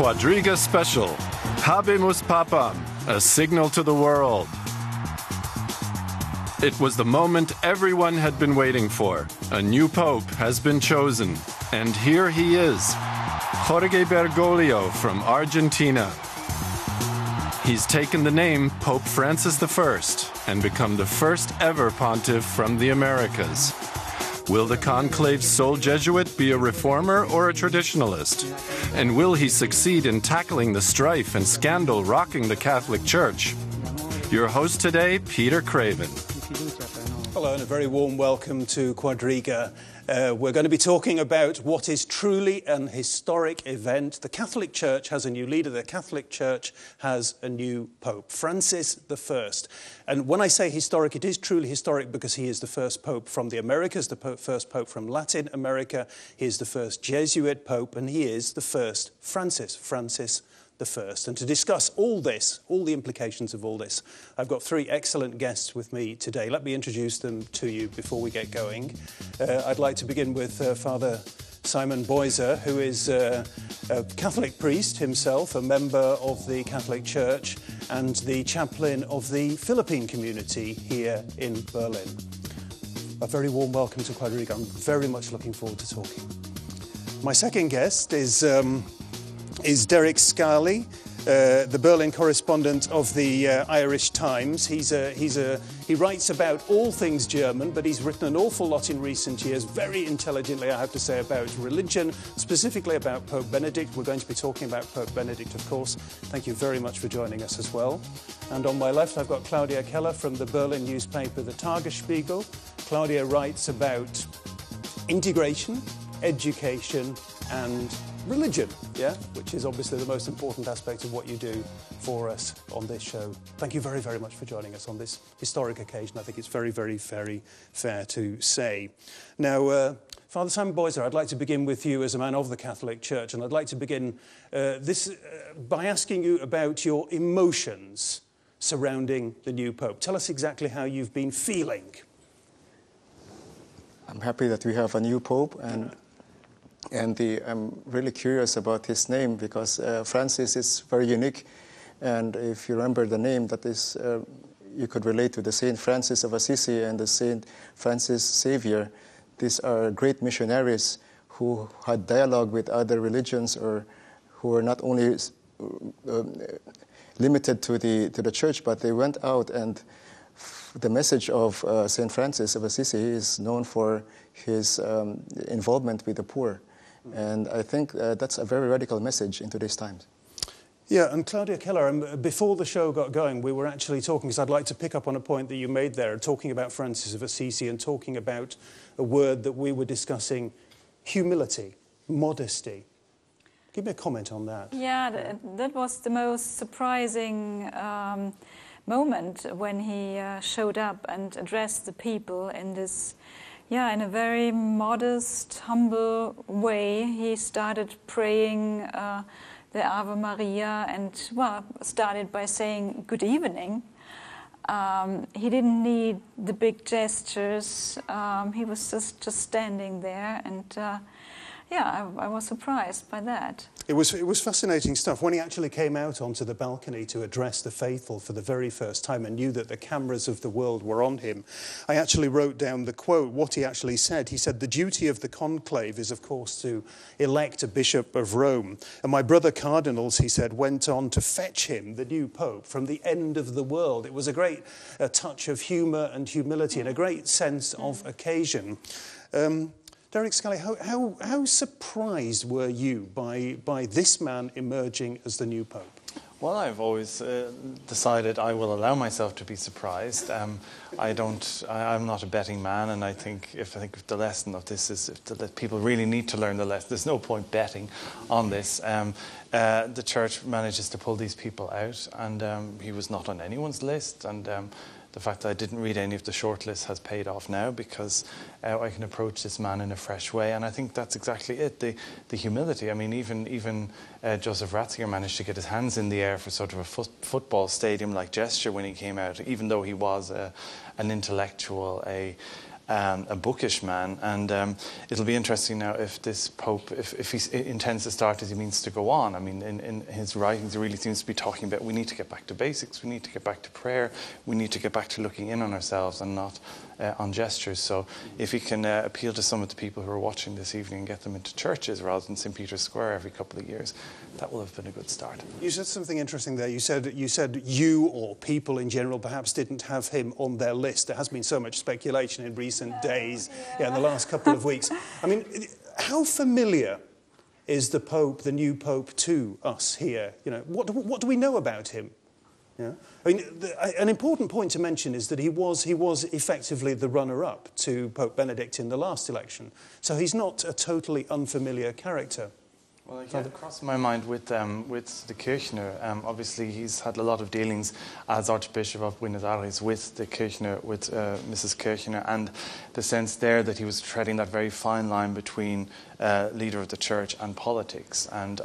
Quadriga Special, Habemus Papam, a signal to the world. It was the moment everyone had been waiting for. A new pope has been chosen, and here he is, Jorge Bergoglio from Argentina. He's taken the name Pope Francis I and become the first ever pontiff from the Americas. Will the conclave's sole Jesuit be a reformer or a traditionalist? And will he succeed in tackling the strife and scandal rocking the Catholic Church? Your host today, Peter Craven. Hello and a very warm welcome to Quadriga. We're going to be talking about what is truly an historic event. The Catholic Church has a new leader. The Catholic Church has a new Pope, Francis I. And when I say historic, it is truly historic because he is the first Pope from the Americas, the first Pope from Latin America. He is the first Jesuit Pope, and he is the first Francis I. And to discuss all this, all the implications of all this, I've got three excellent guests with me today. Let me introduce them to you before we get going. I'd like to begin with Father Simon Boiser, who is a Catholic priest himself, a member of the Catholic Church and the chaplain of the Philippine community here in Berlin. A very warm welcome to Quadriga. I'm very much looking forward to talking. My second guest is Derek Scali, the Berlin correspondent of the Irish Times. He writes about all things German, but he's written an awful lot in recent years, very intelligently, I have to say, about religion, specifically about Pope Benedict. We're going to be talking about Pope Benedict, of course. Thank you very much for joining us as well. And on my left, I've got Claudia Keller from the Berlin newspaper, the Tagesspiegel. Claudia writes about integration, education, and religion, which is obviously the most important aspect of what you do for us on this show. Thank you very, very much for joining us on this historic occasion. I think it's very, very, very fair to say. Now, Father Simon Boiser, I'd like to begin with you as a man of the Catholic Church, and I'd like to begin by asking you about your emotions surrounding the new Pope. Tell us exactly how you've been feeling. I'm happy that we have a new Pope, and I'm really curious about his name because Francis is very unique, and if you remember the name, that is, you could relate to the Saint Francis of Assisi and the Saint Francis Xavier. These are great missionaries who had dialogue with other religions, or who were not only limited to the church, but they went out, and the message of Saint Francis of Assisi is known for his involvement with the poor. And I think that's a very radical message in today's times. Yeah, and Claudia Keller, before the show got going, we were actually talking, because I'd like to pick up on a point that you made there, talking about Francis of Assisi and talking about a word that we were discussing, humility, modesty. Give me a comment on that. Yeah, that was the most surprising moment when he showed up and addressed the people in this, in a very modest, humble way. He started praying the Ave Maria and, started by saying good evening. He didn't need the big gestures. He was just standing there, and I was surprised by that. It was fascinating stuff. When he actually came out onto the balcony to address the faithful for the very first time and knew that the cameras of the world were on him, I actually wrote down the quote, what he actually said. He said, "The duty of the conclave is, of course, to elect a bishop of Rome. And my brother cardinals," he said, "went on to fetch him, the new pope, from the end of the world." It was a great touch of humour and humility and a great sense of occasion. Derek Scali, how surprised were you by this man emerging as the new Pope? Well, I've always decided I will allow myself to be surprised. I'm not a betting man, and I think if the lesson of this is that people really need to learn the lesson. There's no point betting on this. The church manages to pull these people out, and he was not on anyone's list, and the fact that I didn't read any of the shortlist has paid off now, because I can approach this man in a fresh way, and I think that's exactly it, the humility. I mean, even Joseph Ratzinger managed to get his hands in the air for sort of a football stadium-like gesture when he came out, even though he was an intellectual, a bookish man, and it'll be interesting now if this Pope, if he intends to start as he means to go on. I mean, in his writings, he really seems to be talking about we need to get back to basics, we need to get back to prayer, we need to get back to looking in on ourselves and not on gestures. So if he can appeal to some of the people who are watching this evening and get them into churches rather than St. Peter's Square every couple of years, that will have been a good start. You said something interesting there. You said you or people in general perhaps didn't have him on their list. There has been so much speculation in recent days, in the last couple of weeks. I mean, how familiar is the Pope, the new Pope, to us here? You know, what do we know about him? Yeah. I mean, an important point to mention is that he was effectively the runner-up to Pope Benedict in the last election. So he's not a totally unfamiliar character. Well, it came across my mind with the Kirchner. Obviously, he's had a lot of dealings as Archbishop of Buenos Aires with the Kirchner, with Mrs. Kirchner, and the sense there that he was treading that very fine line between leader of the church and politics. And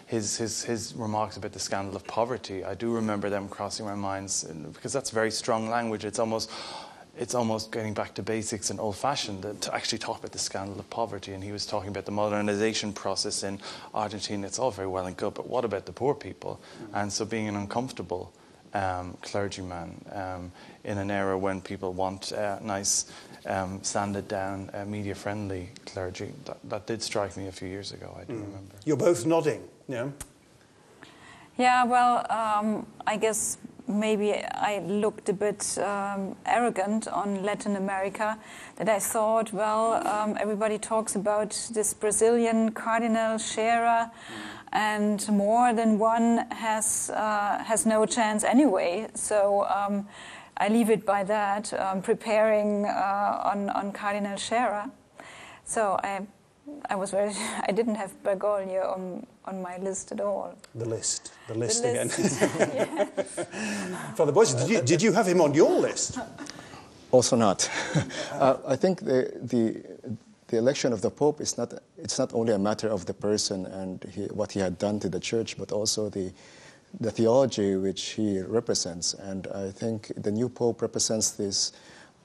his remarks about the scandal of poverty, I do remember them crossing my minds, because that's very strong language. It's almost getting back to basics and old-fashioned to actually talk about the scandal of poverty. And he was talking about the modernization process in Argentina. It's all very well and good, but what about the poor people? And so being an uncomfortable clergyman in an era when people want nice, sanded-down, media-friendly clergy, that did strike me a few years ago, I do remember. You're both nodding, yeah? Yeah, well, I guess maybe I looked a bit arrogant on Latin America, that I thought, well, everybody talks about this Brazilian Cardinal Scherer, and more than one has no chance anyway. So I leave it by that, preparing on Cardinal Scherer. So I didn't have Bergoglio on my list at all. The list again. Yeah. Father Boyce, did you have him on your list? Also not. I think the election of the Pope it's not only a matter of the person and what he had done to the Church, but also the theology which he represents. And I think the new Pope represents this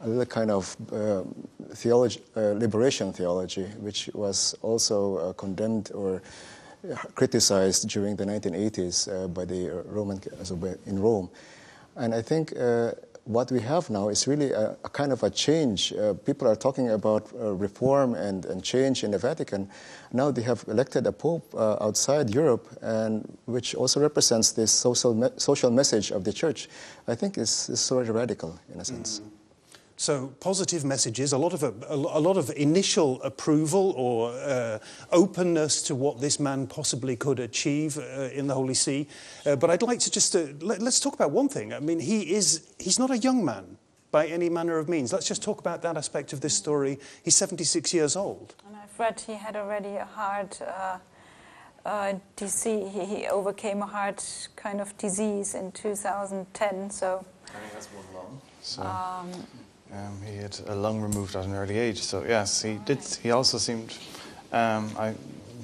a little kind of liberation theology, which was also condemned or criticized during the 1980s by the in Rome. And I think what we have now is really a kind of a change. People are talking about reform and change in the Vatican. Now they have elected a Pope outside Europe, and which also represents this social message of the Church. I think is sort of radical in a sense. So positive messages, a lot of initial approval or openness to what this man possibly could achieve in the Holy See. But I'd like to just let's talk about one thing. I mean, he's not a young man by any manner of means. Let's just talk about that aspect of this story. He's 76 years old. And I've read he had already a heart disease. He overcame a heart kind of disease in 2010. So. And he has one lung. So. He had a lung removed at an early age, so yes, he did. He also seemed,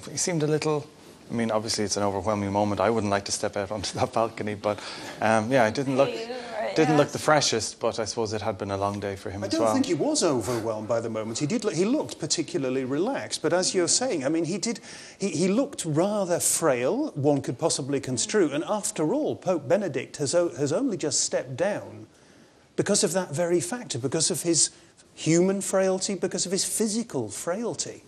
he seemed a little. I mean, obviously, it's an overwhelming moment. I wouldn't like to step out onto that balcony, but it didn't look the freshest. But I suppose it had been a long day for him as well. I don't think he was overwhelmed by the moment. He looked particularly relaxed, but as you're saying, I mean, he looked rather frail. One could possibly construe, and after all, Pope Benedict has only just stepped down. Because of that very factor, because of his human frailty, because of his physical frailty.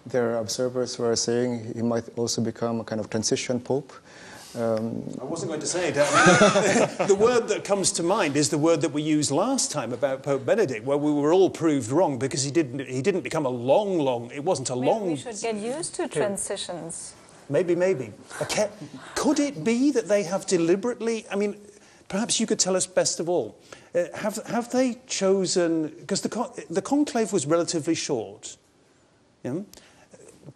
There are observers who are saying he might also become a kind of transition pope. I wasn't going to say that. The word that comes to mind is the word that we used last time about Pope Benedict, where we were all proved wrong because he didn't become a long. It wasn't a long. We should get used to transitions. Maybe. Okay. Could it be that they have deliberately? I mean. Perhaps you could tell us best of all, have they chosen, because the conclave was relatively short,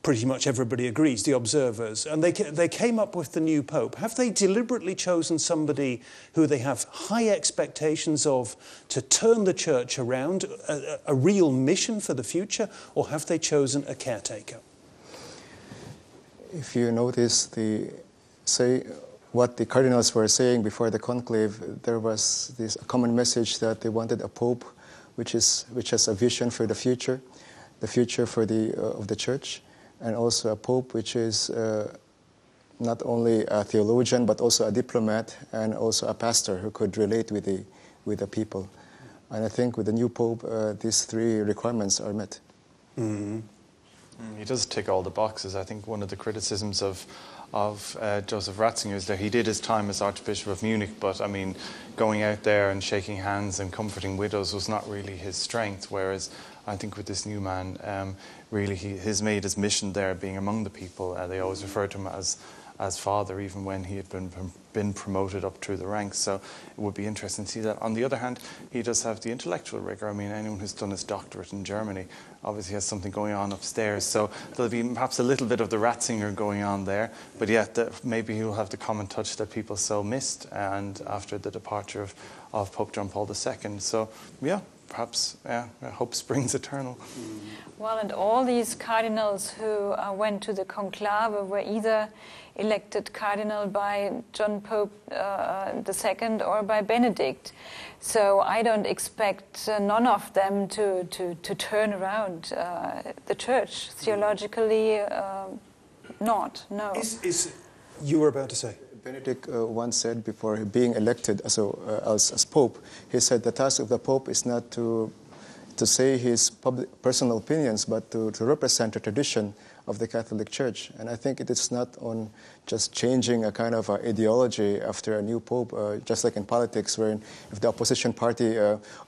pretty much everybody agrees, the observers, and they came up with the new Pope. Have they deliberately chosen somebody who they have high expectations of to turn the Church around, a real mission for the future, or have they chosen a caretaker? If you notice what the cardinals were saying before the conclave, there was this common message that they wanted a pope which has a vision for the future for of the church, and also a pope which is not only a theologian but also a diplomat and also a pastor who could relate with the people. And I think with the new pope, these three requirements are met. Mm-hmm. He does tick all the boxes. I think one of the criticisms of Joseph Ratzinger is that he did his time as Archbishop of Munich, but I mean, going out there and shaking hands and comforting widows was not really his strength, whereas I think with this new man, really he has made his mission there being among the people. They always refer to him as father, even when he had been promoted up through the ranks. So it would be interesting to see that. On the other hand, he does have the intellectual rigor. I mean, anyone who's done his doctorate in Germany obviously has something going on upstairs. So there'll be perhaps a little bit of the Ratzinger going on there. But yet, maybe he'll have the common touch that people so missed and after the departure of Pope John Paul II. So, yeah. Perhaps, hope springs eternal. Well, and all these cardinals who went to the conclave were either elected cardinal by John Pope II or by Benedict. So I don't expect none of them to turn around the church. Theologically, not, no. You were about to say? Benedict once said before being elected as Pope, he said the task of the Pope is not to say his personal opinions, but to represent the tradition of the Catholic Church. And I think it is not on just changing a kind of ideology after a new Pope, just like in politics, where if the opposition party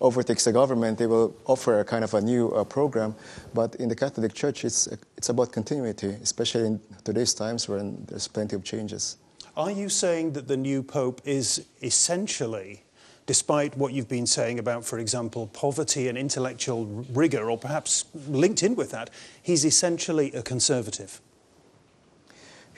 overtakes the government, they will offer a kind of a new program. But in the Catholic Church, it's about continuity, especially in today's times when there's plenty of changes. Are you saying that the new Pope is essentially, despite what you've been saying about, for example, poverty and intellectual rigour, or perhaps linked in with that, he's essentially a conservative?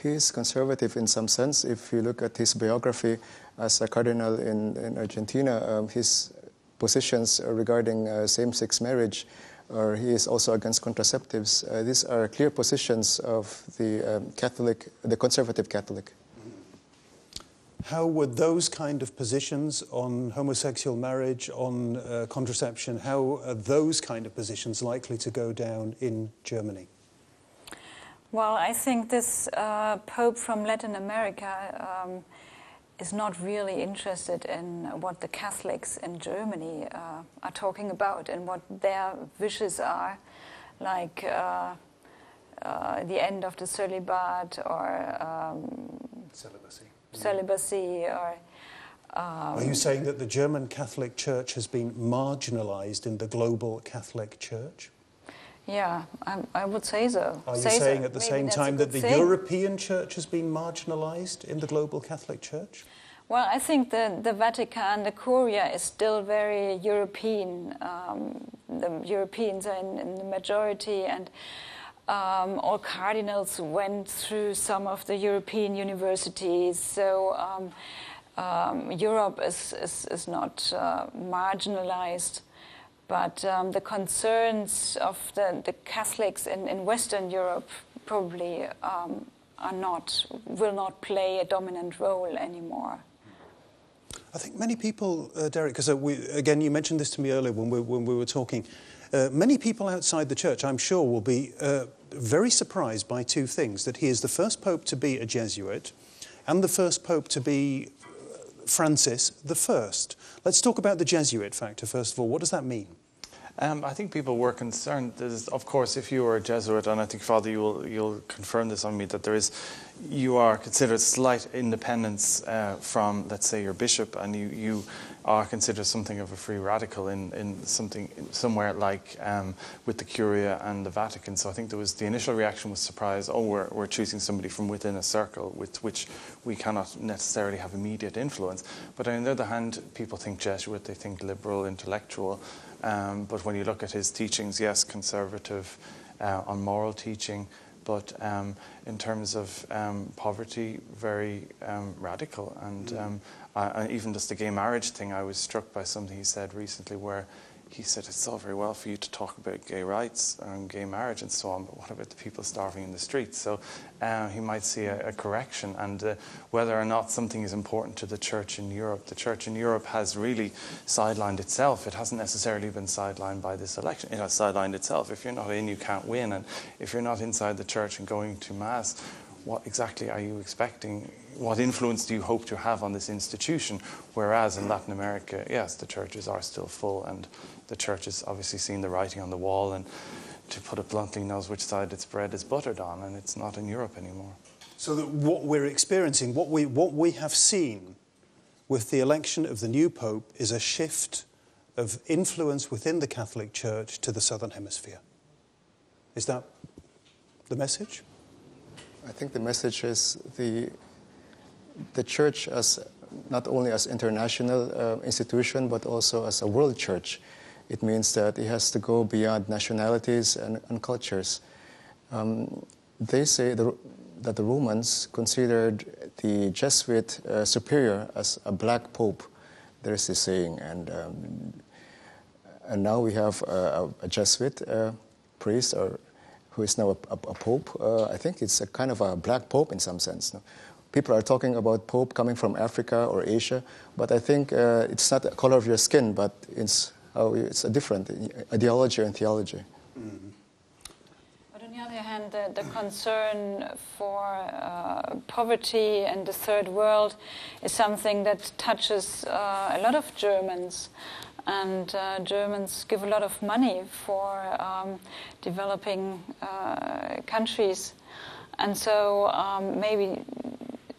He is conservative in some sense. If you look at his biography as a cardinal in Argentina, his positions regarding same-sex marriage, or he is also against contraceptives. These are clear positions of the conservative Catholic. How would those kind of positions on homosexual marriage, on contraception, how are those kind of positions likely to go down in Germany? Well, I think this Pope from Latin America is not really interested in what the Catholics in Germany are talking about and what their wishes are, like the end of the celibacy or celibacy, or are you saying that the German Catholic Church has been marginalized in the global Catholic Church? Yeah, I would say so. Are you saying at the same time that the European Church has been marginalized in the global Catholic Church? Well, I think the Vatican, the Curia, is still very European. The Europeans are in the majority, and all cardinals went through some of the European universities, so Europe is not marginalized, but the concerns of the Catholics in Western Europe probably will not play a dominant role anymore. I think many people, Derek, because again, you mentioned this to me earlier when we were talking. Many people outside the church, I'm sure, will be very surprised by two things: that he is the first pope to be a Jesuit and the first pope to be Francis the First. Let's talk about the Jesuit factor first of all. What does that mean? I think people were concerned. Of course, if you were a Jesuit, and I think, Father, you'll confirm this on me, that you are considered slight independence from, let's say, your bishop, and you are considered something of a free radical in somewhere like with the Curia and the Vatican. So I think the initial reaction was surprise. Oh, we're choosing somebody from within a circle with which we cannot necessarily have immediate influence. But on the other hand, people think Jesuit, they think liberal, intellectual. But when you look at his teachings, yes, conservative on moral teaching, but in terms of poverty, very radical. And even just the gay marriage thing, I was struck by something he said recently where he said, it's all very well for you to talk about gay rights and gay marriage and so on, but what about the people starving in the streets? So he might see a correction, and whether or not something is important to the church in Europe. The church in Europe has really sidelined itself. It hasn't necessarily been sidelined by this election. It has sidelined itself. If you're not in, you can't win. And if you're not inside the church and going to Mass, what exactly are you expecting? What influence do you hope to have on this institution? Whereas in Latin America, yes, the churches are still full, and the church has obviously seen the writing on the wall, and to put it bluntly, knows which side its bread is buttered on, and it's not in Europe anymore. So that what we're experiencing, what we have seen with the election of the new Pope is a shift of influence within the Catholic Church to the Southern Hemisphere. Is that the message? I think the message is the church as not only as international institution, but also as a world church. It means that it has to go beyond nationalities and cultures. They say that the Romans considered the Jesuit superior as a black pope. There's this saying, and now we have a Jesuit priest, or who is now a pope. I think it's a kind of a black pope in some sense. No? People are talking about pope coming from Africa or Asia, but I think it's not the color of your skin, but it's a different ideology and theology. Mm-hmm. But on the other hand, the concern for poverty and the third world is something that touches a lot of Germans. And Germans give a lot of money for developing countries. And so maybe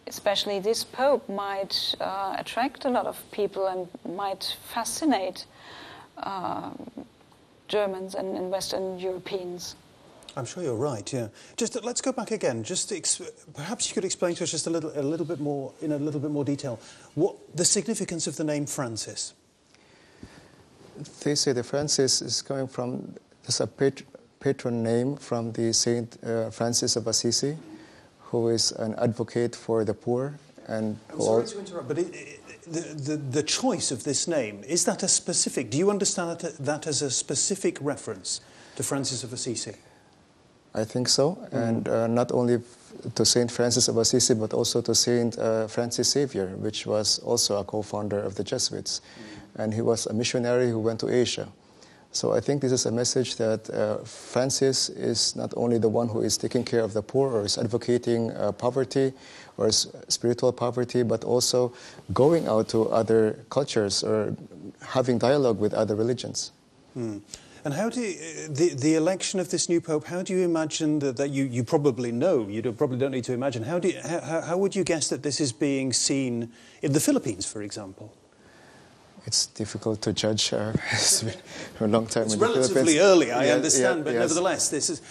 especially this Pope might attract a lot of people and might fascinate Germans and Western Europeans. I'm sure you're right, yeah. Just let's go back again. Perhaps you could explain to us just a little bit more, in a little bit more detail, what the significance of the name Francis. They say that Francis is coming from, there's a patron name from the Saint Francis of Assisi, who is an advocate for the poor. And I'm sorry to interrupt, but the choice of this name, is that a specific, do you understand that as a specific reference to Francis of Assisi? I think so, and not only to Saint Francis of Assisi, but also to Saint Francis Xavier, which was also a co-founder of the Jesuits. And he was a missionary who went to Asia. So I think this is a message that Francis is not only the one who is taking care of the poor or is advocating poverty or spiritual poverty, but also going out to other cultures or having dialogue with other religions. And how do you, the election of this new Pope, how do you imagine that you probably know, probably don't need to imagine, how would you guess that this is being seen in the Philippines, for example? It's difficult to judge. It's been a long time it's in the relatively Philippines. early, I understand, but yes. Nevertheless, this is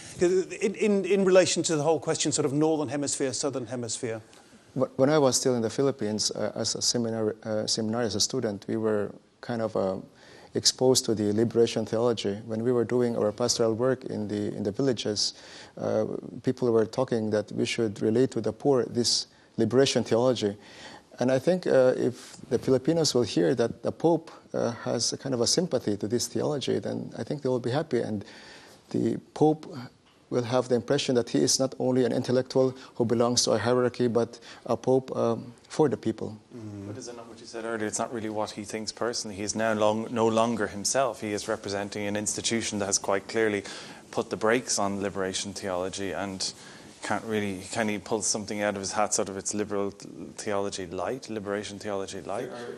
in relation to the whole question, sort of Northern Hemisphere, Southern Hemisphere. When I was still in the Philippines as a seminary as a student, we were kind of exposed to the liberation theology. When we were doing our pastoral work in the villages, people were talking that we should relate to the poor this liberation theology. And I think if the Filipinos will hear that the Pope has a kind of a sympathy to this theology, then I think they will be happy. And the Pope will have the impression that he is not only an intellectual who belongs to a hierarchy, but a Pope for the people. But is it not what you said earlier? It's not really what he thinks personally. He is now no longer himself. He is representing an institution that has quite clearly put the brakes on liberation theology and can he pull something out of his hat sort of its liberation theology light? There are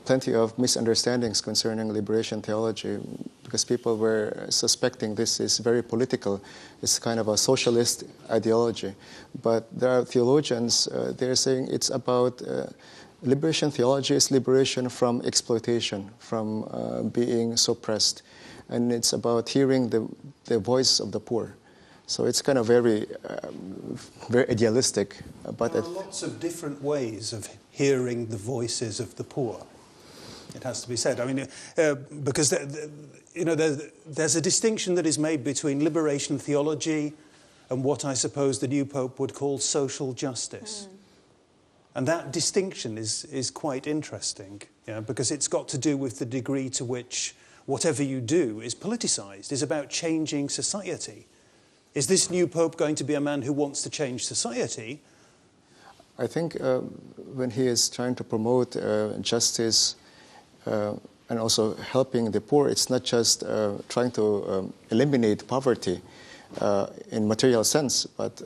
plenty of misunderstandings concerning liberation theology because people were suspecting this is very political. It's kind of a socialist ideology. But there are theologians, they're saying it's about liberation theology is liberation from exploitation, from being suppressed. And it's about hearing the voice of the poor. So it's kind of very idealistic. But there are lots of different ways of hearing the voices of the poor. It has to be said. I mean, because there's a distinction that is made between liberation theology and what I suppose the new Pope would call social justice. And that distinction is quite interesting, because it's got to do with the degree to which whatever you do is politicized, is about changing society. Is this new Pope going to be a man who wants to change society? I think when he is trying to promote justice and also helping the poor, it's not just trying to eliminate poverty in material sense, but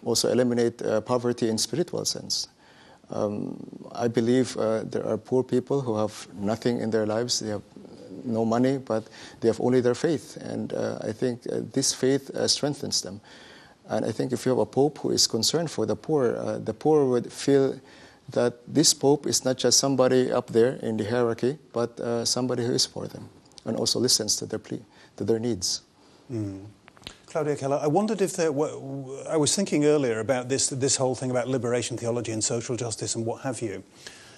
also eliminate poverty in spiritual sense. I believe there are poor people who have nothing in their lives. They have no money, but they have only their faith. And I think this faith strengthens them. And I think if you have a pope who is concerned for the poor would feel that this pope is not just somebody up there in the hierarchy, but somebody who is for them and also listens to their needs. Mm. Claudia Keller, I wondered if there were, I was thinking earlier about this whole thing about liberation theology and social justice and what have you.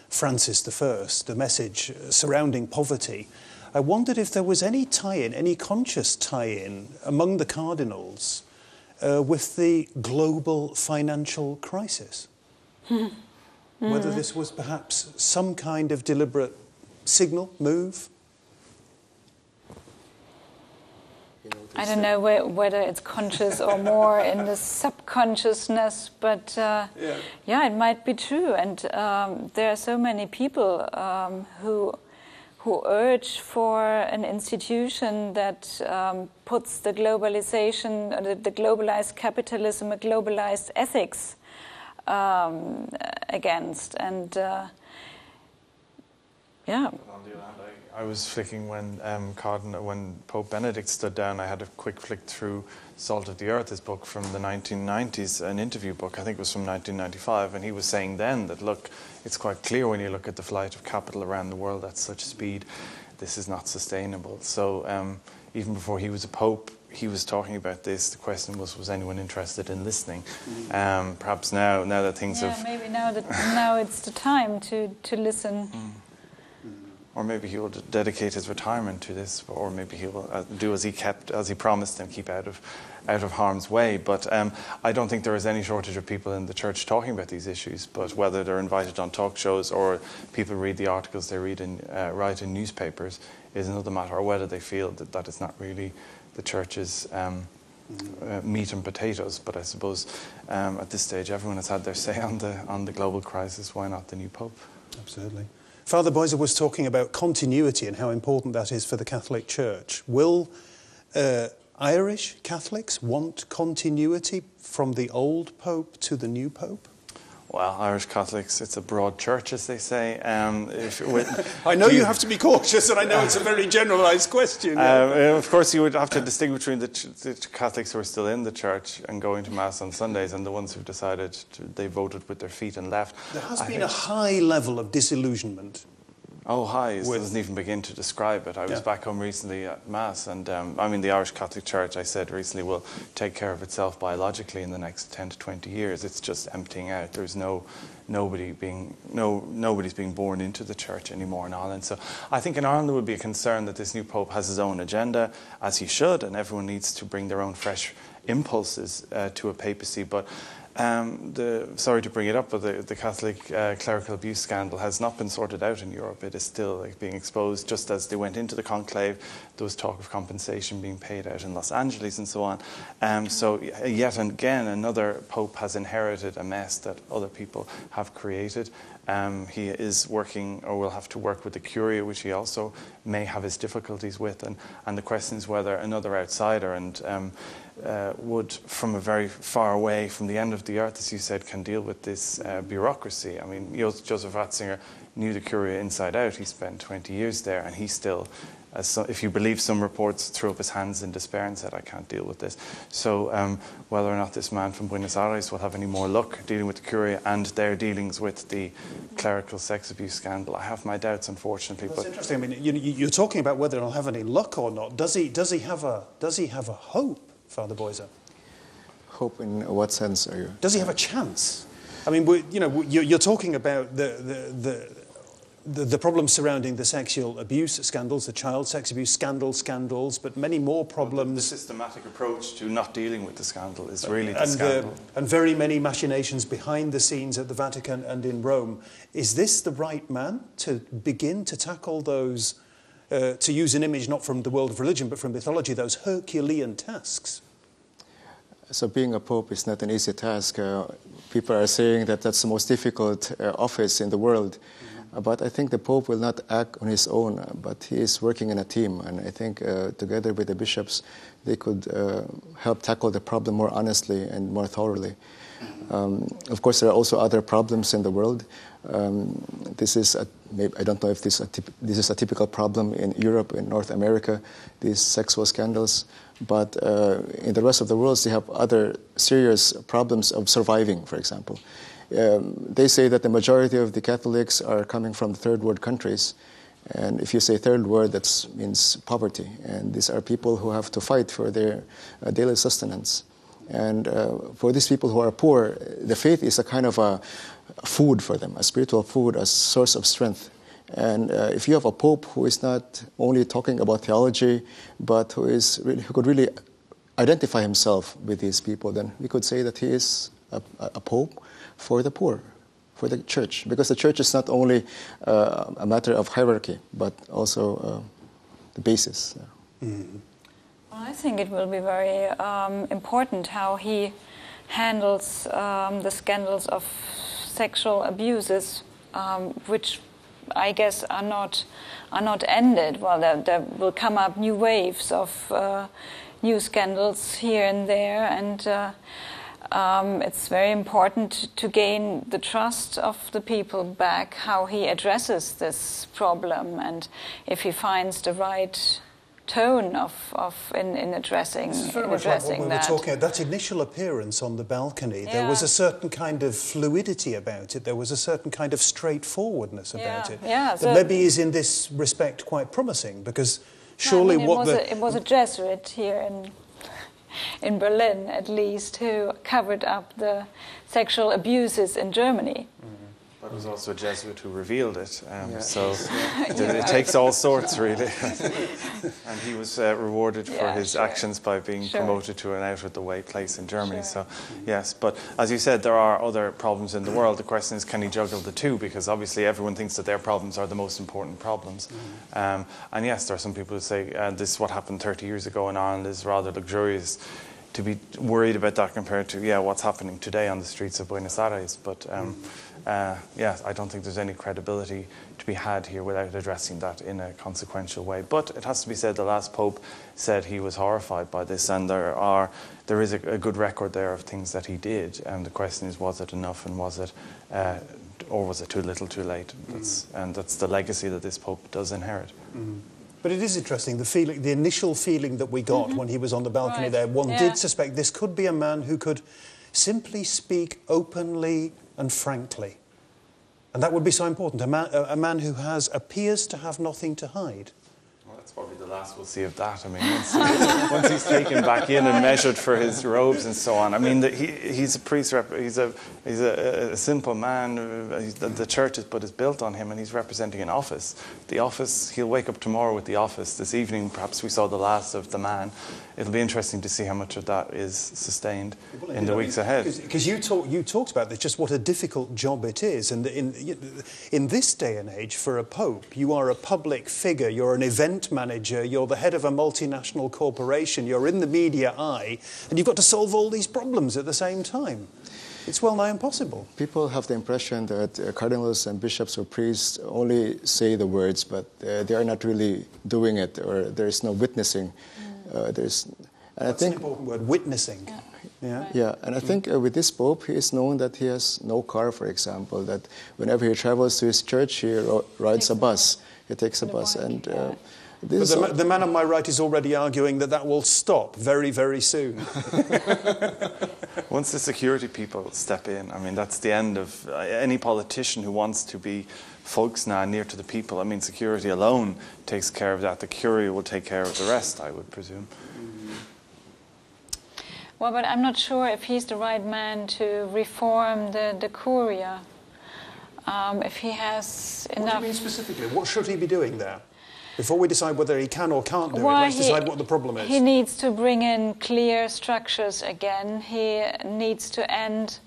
Francis I, the message surrounding poverty. I wondered if there was any tie-in, any conscious tie-in among the cardinals with the global financial crisis. Whether this was perhaps some kind of deliberate signal, move? I don't know whether it's conscious or more in the subconsciousness, but yeah, it might be true. And there are so many people who urge for an institution that puts the globalization, the globalized capitalism, a globalized ethics against. And yeah. On the other hand, I was flicking when Pope Benedict stood down. I had a quick flick through Salt of the Earth, his book from the 1990s, an interview book, I think it was from 1995, and he was saying then that, look, it's quite clear when you look at the flight of capital around the world at such speed, this is not sustainable. So even before he was a pope, he was talking about this. The question was anyone interested in listening? Perhaps now that things have... maybe now it's the time to listen. Or maybe he will dedicate his retirement to this, or maybe he will do as he promised and keep out of harm's way. But I don't think there is any shortage of people in the church talking about these issues. But whether they're invited on talk shows or people read the articles they write in newspapers is another matter, or whether they feel that it's not really the church's meat and potatoes. But I suppose at this stage everyone has had their say on the global crisis. Why not the new Pope? Absolutely. Father Boyser was talking about continuity and how important that is for the Catholic Church. Will Irish Catholics want continuity from the old Pope to the new Pope? Well, Irish Catholics, it's a broad church, as they say. I know you have to be cautious, and I know it's a very generalised question. Of course, you would have to distinguish between the Catholics who are still in the church and going to Mass on Sundays and the ones who've decided they voted with their feet and left. There has been a high level of disillusionment. Oh, hi. It doesn't even begin to describe it. I was back home recently at Mass, and the Irish Catholic Church, I said recently, will take care of itself biologically in the next 10 to 20 years. It's just emptying out. There's nobody's being born into the church anymore in Ireland. So I think in Ireland there would be a concern that this new Pope has his own agenda, as he should, and everyone needs to bring their own fresh impulses to a papacy. But sorry to bring it up, but the Catholic clerical abuse scandal has not been sorted out in Europe. It is still being exposed. Just as they went into the conclave, there was talk of compensation being paid out in Los Angeles and so on. So yet again, another Pope has inherited a mess that other people have created. He is working, or will have to work, with the Curia, which he also may have his difficulties with. And the question is whether another outsider would, from a very far away, from the end of the earth, as you said, can deal with this bureaucracy. I mean, Joseph Ratzinger knew the Curia inside out. He spent 20 years there, and he still, if you believe some reports, threw up his hands in despair and said, I can't deal with this. So whether or not this man from Buenos Aires will have any more luck dealing with the Curia and their dealings with the clerical sex abuse scandal, I have my doubts, unfortunately. That's interesting. I mean, you're talking about whether he'll have any luck or not. Does he have a hope, Father Boyser? Hope in what sense are you? Does he have a chance? I mean, you're talking about the problems surrounding the sexual abuse scandals, the child sex abuse scandals, but many more problems. The systematic approach to not dealing with the scandal is really the scandal. And very many machinations behind the scenes at the Vatican and in Rome. Is this the right man to begin to tackle those to use an image not from the world of religion but from mythology, those Herculean tasks. So being a pope is not an easy task. People are saying that that's the most difficult office in the world. But I think the Pope will not act on his own, but he is working in a team. And I think together with the bishops, they could help tackle the problem more honestly and more thoroughly. Of course, there are also other problems in the world. This is, I don't know if this is a typical problem in Europe, in North America, these sexual scandals. But in the rest of the world, they have other serious problems of surviving, for example. They say that the majority of the Catholics are coming from third world countries. And if you say third world, that means poverty. And these are people who have to fight for their daily sustenance. And for these people who are poor, the faith is a kind of a food for them, a spiritual food, a source of strength. And if you have a pope who is not only talking about theology, but who could really identify himself with these people, then we could say that he is a pope for the poor, for the church. Because the church is not only a matter of hierarchy, but also the basis. Mm-hmm. Well, I think it will be very important how he handles the scandals of sexual abuses, which I guess are not ended. Well, there will come up new waves of new scandals here and there, and it's very important to gain the trust of the people back, how he addresses this problem, and if he finds the right tone in addressing this is very much like what we were talking about. That initial appearance on the balcony, there was a certain kind of fluidity about it. There was a certain kind of straightforwardness about it. Yeah, that maybe is in this respect quite promising, because surely it was a Jesuit here in Berlin, at least, who covered up the sexual abuses in Germany. But it was also a Jesuit who revealed it, so it takes all sorts, really. And he was rewarded for his actions by being promoted to an out-of-the-way place in Germany. So, yes, but as you said, there are other problems in the world. The question is, can he juggle the two? Because obviously everyone thinks that their problems are the most important problems. And yes, there are some people who say this, what happened 30 years ago in Ireland, is rather luxurious to be worried about that compared to, what's happening today on the streets of Buenos Aires. But I don't think there's any credibility to be had here without addressing that in a consequential way. But it has to be said, the last Pope said he was horrified by this, and there is a good record there of things that he did. And the question is, was it enough, and was it, or was it too little, too late? And that's the legacy that this Pope does inherit. But it is interesting, the initial feeling that we got when he was on the balcony there. One did suspect this could be a man who could simply speak openly and frankly. And that would be so important, a man who appears to have nothing to hide. Well, that's probably the last we'll see of that. I mean, once he's taken back in and measured for his robes and so on. I mean, he's a priest, he's a simple man. The church is built on him, and he's representing an office. The office, he'll wake up tomorrow with the office. This evening, perhaps we saw the last of the man. It'll be interesting to see how much of that is sustained in the weeks ahead. Because you talked about this, just what a difficult job it is. And in this day and age, for a pope, you are a public figure, you're an event manager, you're the head of a multinational corporation, you're in the media eye, and you've got to solve all these problems at the same time. It's well nigh impossible. People have the impression that cardinals and bishops or priests only say the words, but they are not really doing it, or there is no witnessing. That's an important word, witnessing. Yeah, and I think with this Pope, he is known that he has no car, for example, that whenever he travels to his church, he rides a bus. He takes a bus. And the man on my right is already arguing that will stop very, very soon. Once the security people step in, I mean, that's the end of any politician who wants to be volksnah, near to the people. I mean, security alone takes care of that. The curia will take care of the rest, I would presume. Well, but I'm not sure if he's the right man to reform the curia. If he has enough... What do you mean specifically? What should he be doing there? Before we decide whether he can or can't do it, let's decide what the problem is. He needs to bring in clear structures again. He needs to end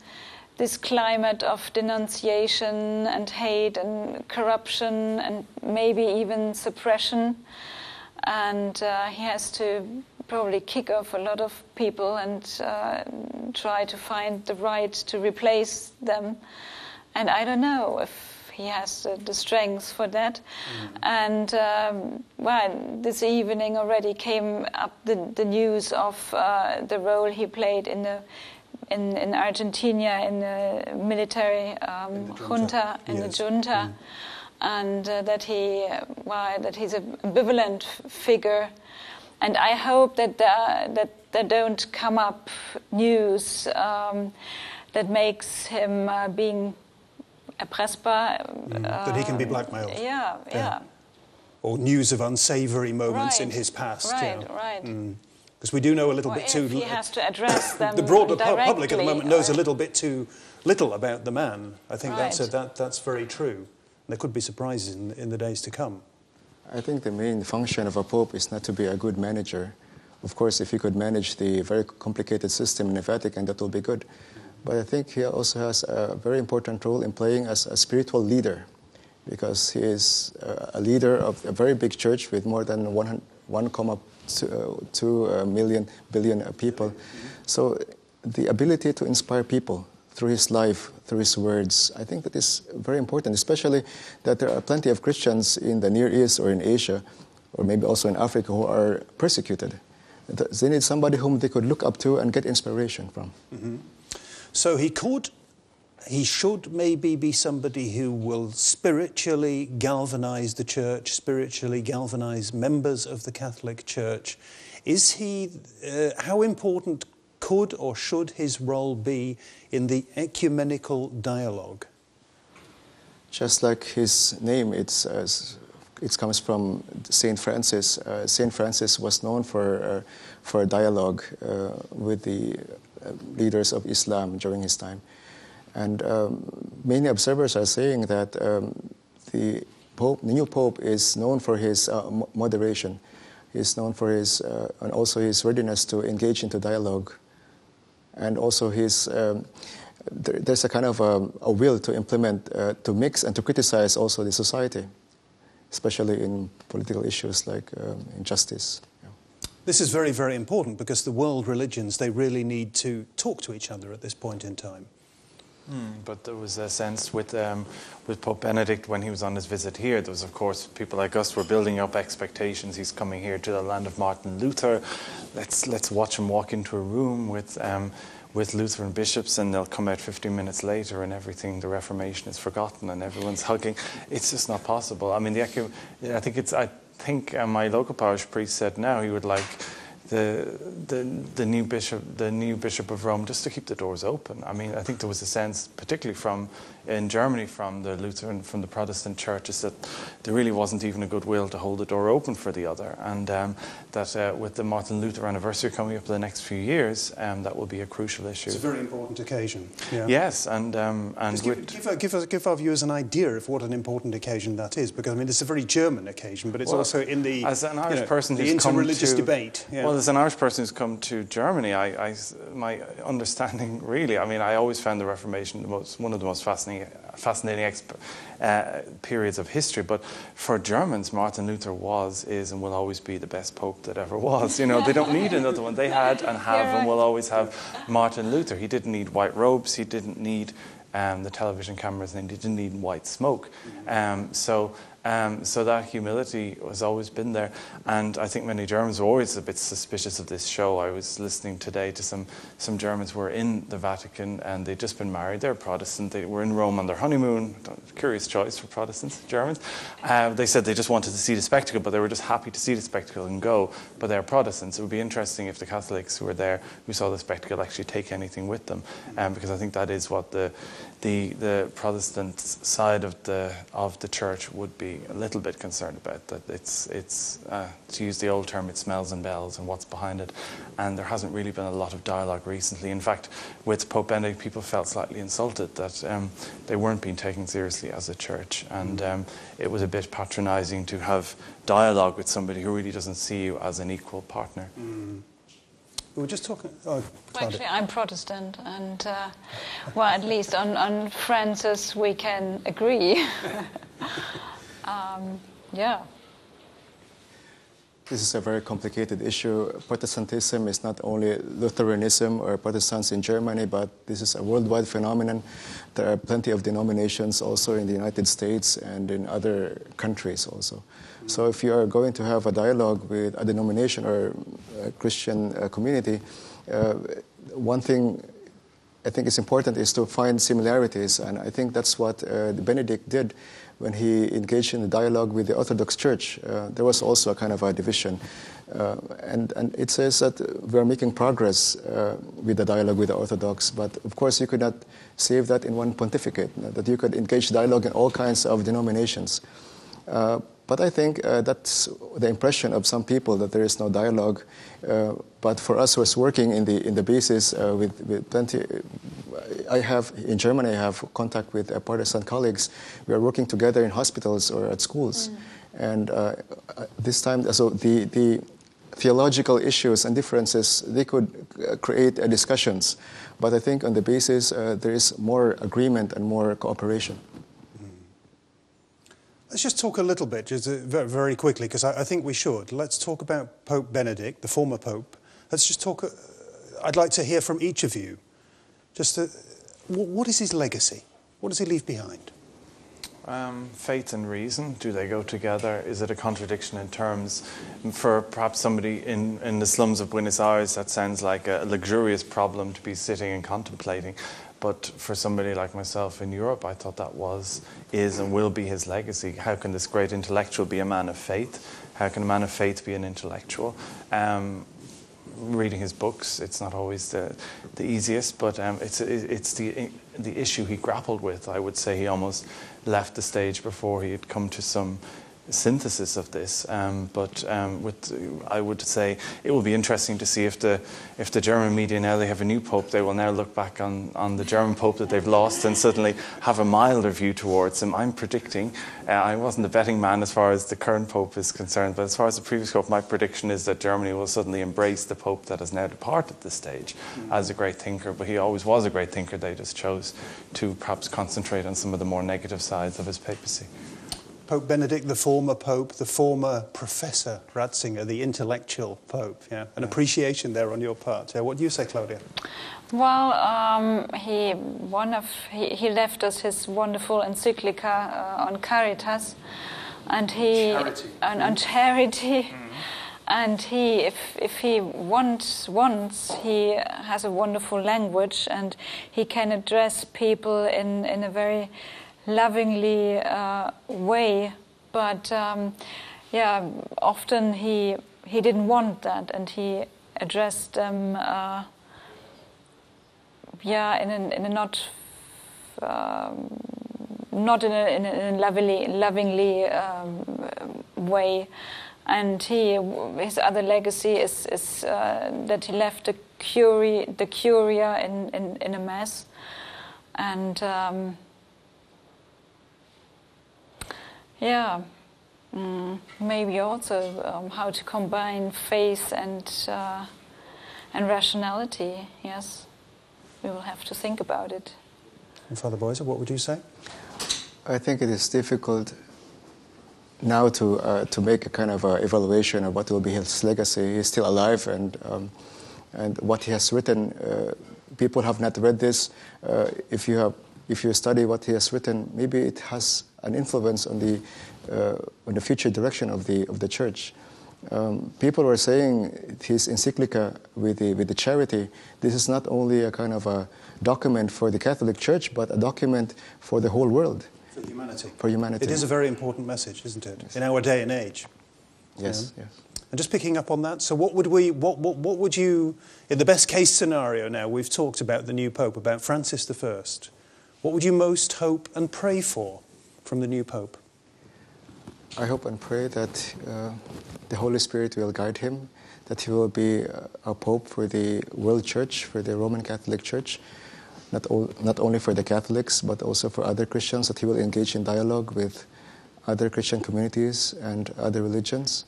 this climate of denunciation and hate and corruption and maybe even suppression. And he has to probably kick off a lot of people and try to find the right to replace them. And I don't know if he has the strength for that. And well, this evening already came up the news of the role he played in Argentina in the military junta, the junta, and that he's an ambivalent figure. And I hope that there don't come up news that makes him being erpressbar. That he can be blackmailed. Yeah. Or news of unsavoury moments in his past. Right. Because we do know a little bit too. He has to address them. The broader directly, public at the moment knows a little bit too little about the man. I think that's very true. There could be surprises in the days to come. I think the main function of a pope is not to be a good manager. Of course, if he could manage the very complicated system in the Vatican, that will be good. But I think he also has a very important role in playing as a spiritual leader, because he is a leader of a very big church with more than 1.2 billion people. So the ability to inspire people through his life, through his words, I think that is very important, especially that there are plenty of Christians in the Near East or in Asia, or maybe also in Africa, who are persecuted. They need somebody whom they could look up to and get inspiration from. Mm-hmm. So he should maybe be somebody who will spiritually galvanize the church, spiritually galvanize members of the Catholic Church. Is he, how important could or should his role be in the ecumenical dialogue? Just like his name, it comes from Saint Francis. Saint Francis was known for dialogue with the leaders of Islam during his time. And many observers are saying that the new Pope is known for his moderation. He's known for his, and also his readiness to engage into dialogue. And also his, there's a kind of a will to implement, to mix and to criticize also the society, especially in political issues like injustice. This is very, very important because the world religions, they really need to talk to each other at this point in time. But there was a sense with Pope Benedict when he was on his visit here, there was, of course, people like us were building up expectations. He's coming here to the land of Martin Luther. Let's watch him walk into a room with Lutheran bishops, and they'll come out 15 minutes later and everything, the Reformation is forgotten and everyone's hugging. It's just not possible. I mean, I think my local parish priest said now he would like the new bishop of Rome just to keep the doors open. I mean, I think there was a sense, particularly in Germany, from the Lutheran, from the Protestant churches, that there really wasn't even a goodwill to hold the door open for the other, and that with the Martin Luther anniversary coming up the next few years, that will be a crucial issue. It's a very important occasion. Yeah. Yes, and give our viewers an idea of what an important occasion that is, because I mean it's a very German occasion, but it's also in the as an Irish person the who's inter-religious come to, debate. Yeah. Well, as an Irish person who's come to Germany, my understanding really, I mean, I always found the Reformation one of the most fascinating periods of history. But for Germans, Martin Luther is, and will always be the best pope that ever was. You know, they don't need another one. They had and have and will always have Martin Luther. He didn't need white robes. He didn't need the television cameras, and he didn't need white smoke. So that humility has always been there. And I think many Germans were always a bit suspicious of this show. I was listening today to some Germans who were in the Vatican, and they'd just been married. They're Protestant. They were in Rome on their honeymoon. Curious choice for Protestants, Germans. They said they just wanted to see the spectacle, but they were just happy to see the spectacle and go. But they're Protestants. It would be interesting if the Catholics who were there, who saw the spectacle, actually take anything with them, because I think that is what the Protestant side of the church would be a little bit concerned about, that it's to use the old term, it smells and bells and what's behind it, and there hasn't really been a lot of dialogue recently. In fact, with Pope Benedict, people felt slightly insulted that they weren't being taken seriously as a church, and it was a bit patronizing to have dialogue with somebody who really doesn't see you as an equal partner. We were just talking... Oh, Well, Claudia. actually, I'm Protestant, and well, at least on Francis we can agree. Yeah. This is a very complicated issue. Protestantism is not only Lutheranism or Protestants in Germany, but this is a worldwide phenomenon. There are plenty of denominations also in the United States and in other countries also. So if you are going to have a dialogue with a denomination or a Christian community, one thing I think is important is to find similarities, and I think that's what Benedict did when he engaged in the dialogue with the Orthodox Church. There was also a kind of a division. And it says that we are making progress with the dialogue with the Orthodox, but of course you could not save that in one pontificate, that you could engage dialogue in all kinds of denominations. But I think that's the impression of some people, that there is no dialogue. But for us who is working in the basis with plenty, in Germany I have contact with Protestant colleagues. We are working together in hospitals or at schools. And this time, so the theological issues and differences, they could create discussions. But I think on the basis there is more agreement and more cooperation. Let's just talk a little bit, just very, very quickly, because I think we should. Let's talk about Pope Benedict, the former Pope. Let's just talk, I'd like to hear from each of you. Just what is his legacy? What does he leave behind? Faith and reason, do they go together? Is it a contradiction in terms? For perhaps somebody in the slums of Buenos Aires, that sounds like a luxurious problem to be sitting and contemplating. But for somebody like myself in Europe, I thought that is and will be his legacy. How can this great intellectual be a man of faith? How can a man of faith be an intellectual? Reading his books, it's not always the easiest, but it's the issue he grappled with. I would say he almost left the stage before he had come to some synthesis of this. I would say it will be interesting to see if the German media, now they have a new pope, they will now look back on the German pope that they've lost and suddenly have a milder view towards him. I'm predicting, I wasn't a betting man as far as the current pope is concerned, but as far as the previous pope, my prediction is that Germany will suddenly embrace the pope that has now departed the stage as a great thinker. But he always was a great thinker. They just chose to perhaps concentrate on some of the more negative sides of his papacy. Pope Benedict, the former Pope, the former Professor Ratzinger, the intellectual Pope. Yeah, an appreciation there on your part. Yeah, what do you say, Claudia? Well, he left us his wonderful encyclica on Caritas, and on charity. And he, if he wants, he has a wonderful language, and he can address people in a very lovingly way, but often he didn't want that, and he addressed them in a not in a lovingly way. And his other legacy is that he left the curia in a mess, and maybe also how to combine faith and rationality. Yes, we will have to think about it. And Father Boyser, what would you say? I think it is difficult now to make a kind of evaluation of what will be his legacy. He's still alive, and what he has written, people have not read this. If you study what he has written, maybe it has an influence on the future direction of the church. People were saying his encyclica with the charity, this is not only a kind of a document for the Catholic Church, but a document for the whole world. For humanity. For humanity. It is a very important message, isn't it? Yes. In our day and age. Yes, yes. And just picking up on that, so what would you, in the best case scenario now, we've talked about the new Pope, about Francis I, what would you most hope and pray for from the new Pope? I hope and pray that the Holy Spirit will guide him, that he will be a Pope for the world church, for the Roman Catholic Church, not only for the Catholics, but also for other Christians, that he will engage in dialogue with other Christian communities and other religions.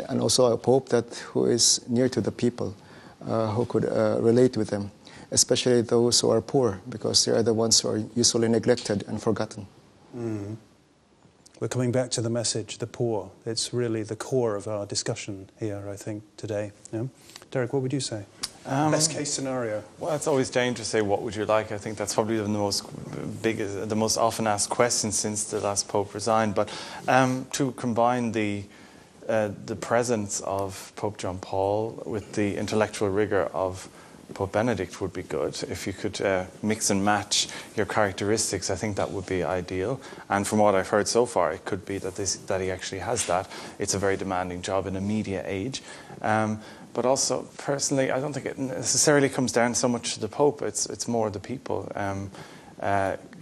and also a pope who is near to the people, who could relate with them, especially those who are poor, because they are the ones who are usually neglected and forgotten. Mm. We're coming back to the message, the poor. It's really the core of our discussion here, I think, today. Yeah? Derek, what would you say? Best case scenario? Well, it's always dangerous to say, what would you like? I think that's probably the most often asked question since the last Pope resigned. But to combine the presence of Pope John Paul with the intellectual rigor of Pope Benedict would be good. If you could mix and match your characteristics, I think that would be ideal. And from what I've heard so far, it could be that he actually has that. It's a very demanding job in a media age. But also, personally, I don't think it necessarily comes down so much to the Pope. It's more the people.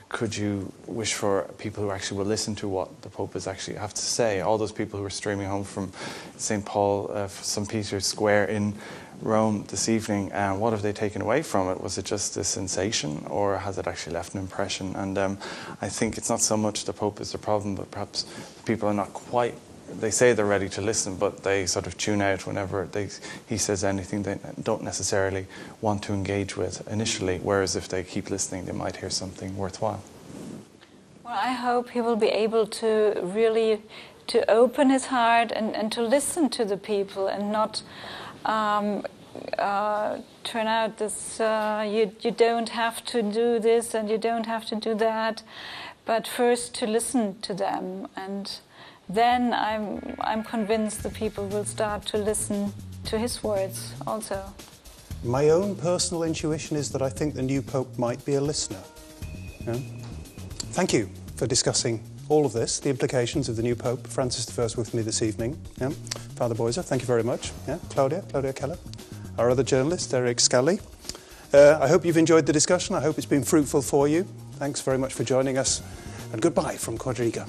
Could you wish for people who actually will listen to what the Pope has actually have to say? All those people who are streaming home from St. Paul, St. Peter's Square in Rome this evening, what have they taken away from it? Was it just a sensation, or has it actually left an impression? And I think it's not so much the Pope is the problem, but perhaps the people are not quite, they say they're ready to listen, but they sort of tune out whenever he says anything they don't necessarily want to engage with initially, whereas if they keep listening, they might hear something worthwhile. Well, I hope he will be able to really to open his heart and to listen to the people and not turn out this, you don't have to do this and you don't have to do that, but first to listen to them. And then I'm convinced the people will start to listen to his words also. My own personal intuition is that I think the new Pope might be a listener. Yeah? Thank you for discussing all of this, the implications of the new Pope, Francis I, with me this evening. Yeah? Father Boyser, thank you very much. Yeah? Claudia Keller. Our other journalist, Eric Scully. I hope you've enjoyed the discussion. I hope it's been fruitful for you. Thanks very much for joining us. And goodbye from Quadriga.